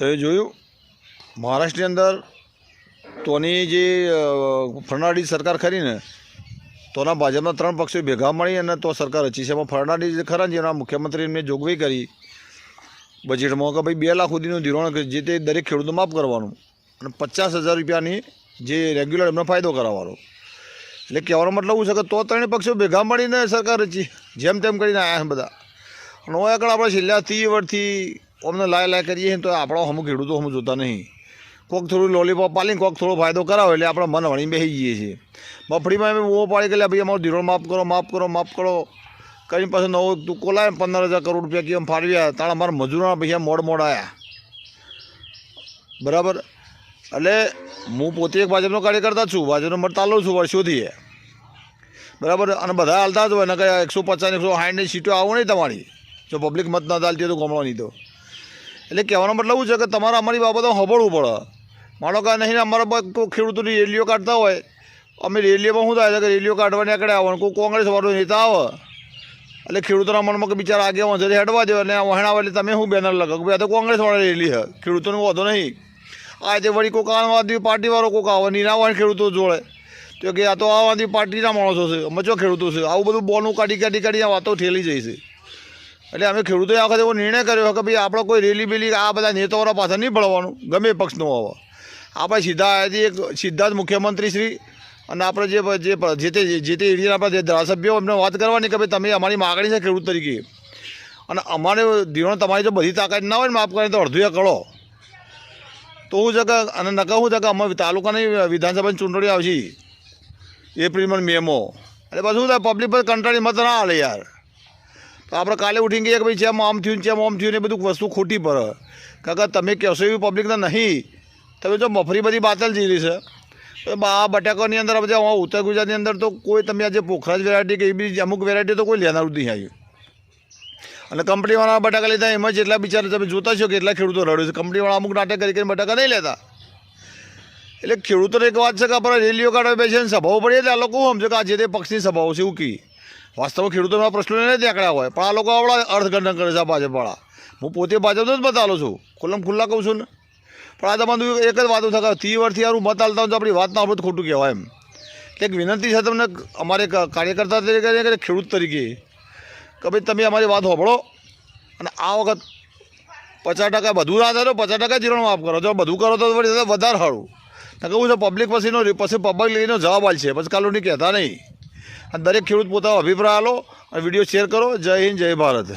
તો એ જોયું મહારાષ્ટ્રની અંદર તોની જે ફર્નાન્ડીસ સરકાર ખરી ને તોના ભાજપના 3 પક્ષો ભેગા મળી અને તો સરકાર રચી છે. એમાં ફર્નાન્ડીસ ખરા ને જેના મુખ્યમંત્રી એમને જોગવાઈ કરી બજેટમાં કે ભાઈ 2 લાખ સુધીનું ધિરાણ જે તે દરેક ખેડૂતો માફ કરવાનું અને 50,000 રૂપિયાની જે રેગ્યુલર એમને ફાયદો કરાવવાનો. એટલે કહેવાનો મતલબ એવું છે કે તો 3 પક્ષો ભેગા મળીને સરકાર રચી જેમ તેમ કરીને આવ્યા બધા. અને હવે આગળ આપણે છેલ્લા 30 વર્ષથી અમને લાય કરીએ તો આપણો અમુક ખેડૂતો અમુક જોતા નહીં. કોઈક થોડું લોલીપોપ પાલીને કોઈક થોડો ફાયદો કરાવે એટલે આપણે મન વળી બેસી જઈએ છીએ. મફળીમાં અમે બહુ પાડી ગયેલા ભાઈ અમારું ધિરાણ માફ કરો કરીને પાછું નવો તુક્કો લાવે 15,000 કરોડ રૂપિયા કેમ ફાળવ્યા તાણ અમારા મજૂરોના પૈસા મોડ આવ્યા. બરાબર. એટલે હું પોતે એક ભાજપનો કાર્યકર્તા છું, ભાજપનો મત ચાલુ છું વર્ષોથી. બરાબર. અને બધા હાલતા જ હોય ને કે 150 160ની સીટો આવું નહીં તમારી જો પબ્લિક મત ના ચાલતી હોય તો ગમણો નહીં તો. એટલે કહેવાનો મતલબ એવું છે કે તમારે અમારી બાબતો સાંભળવું પડે. માનો કે નહીં અમારા ખેડૂતોની રેલીઓ કાઢતા હોય અમે રેલીઓમાં શું થાય છે કે રેલીઓ કાઢવાની આગળ આવે કોઈ કોંગ્રેસવાળો નેતા આવે એટલે ખેડૂતોના મનમાં કે બિચારા આગેવાન છે હેડવા દે અને વહેણાવે એટલે તમે શું બેનર લગાવો ભાઈ આ તો કોંગ્રેસવાળા રેલી છે ખેડૂતોનો વાંધો નહીં. આ જે વળી કોઈક આમવાદી પાર્ટીવાળો કોઈક આવે નિરાવાન ખેડૂતો જોડે તો કે આ તો આમવાદી પાર્ટીના માણસો છે અમે ચો ખેડૂતો છે આવું બધું બોનું કાઢી આ વાતો ઠેલી જાય છે. એટલે અમે ખેડૂતોએ આ વખતે એવો નિર્ણય કર્યો કે ભાઈ આપણે કોઈ રેલી બેલી આ બધા નેતાઓના પાછળ નહીં પડવાનું ગમે પક્ષનો આવે આપણે સીધા જ મુખ્યમંત્રી શ્રી અને આપણે જે તે એરિયાના આપણા જે ધારાસભ્યો એમને વાત કરવાની કે ભાઈ તમે અમારી માગણી છે ખેડૂત તરીકે અને અમારે ધિરાણ તમારી જો બધી તાકાત ના હોય ને માફ કરીને તો અડધું કરો તો શું છે કે અને નકા શું છે કે અમારી તાલુકાની વિધાનસભાની ચૂંટણી આવશે એપ્રિલમાં મેમાં એટલે પાછું શું થાય પબ્લિક પર કંટાળી મત ના હાલે યાર. તો આપણે કાલે ઉઠીને કહીએ કે ભાઈ જેમ આમ થયું ને એ બધું વસ્તુ ખોટી પડે કારણ કે તમે કહેશો એવી પબ્લિકને નહીં તમે જો મફરી બધી બાતલ જીરી છે આ બટાકાની અંદર બધા ઉત્તર ગુજરાતની અંદર તો કોઈ તમે આજે પોખરાજ વેરાયટી કે એ બી અમુક વેરાયટી તો કોઈ લેનારું જ નહીં આવ્યું. અને કંપનીવાળા બટાકા લીધા એમાં જેટલા બિચારા તમે જોતા છો કે એટલા ખેડૂતો રડે છે. કંપનીવાળા અમુક નાટક કરીને બટાકા નહીં લેતા. એટલે ખેડૂતોને એક વાત છે કે આપણે રેલીઓ કાઢવા બેસીએ ને સભાઓ પડીએ એટલે આ લોકો સમજે કે આ જે તે પક્ષની સભાઓ છે એવું કી વાસ્તવમાં ખેડૂતોના પ્રશ્નો નથી આંકડા હોય પણ આ લોકો આપણા અર્થઘટન કરે છે ભાજપવાળા. હું પોતે ભાજપનો જ બતાવું છું ખુલ્લા કહું છું ને પણ આ તમારું એક જ વાતો થાય 30 વર્ષથી યાર મત હાલતા હોય તો આપણી વાત ના આપણે ખોટું કહેવાય એમ. એક વિનંતી છે તમને અમારે કાર્યકર્તા તરીકે ખેડૂત તરીકે કે ભાઈ તમે અમારી વાત સાંભળો અને આ વખત 50% બધું ના થાય તો 50% ધિરાણ માફ કરો. જો બધું કરો તો વધારે સારું. કહું છે પબ્લિક પછી પબ્લિક લઈને જવાબ આપશે પછી કાલું નહીં કહેતા નહીં. અને દરેક ખેડૂત પોતાનો અભિપ્રાય આલો અને વિડીયો શેર કરો. જય હિન્દ જય ભારત.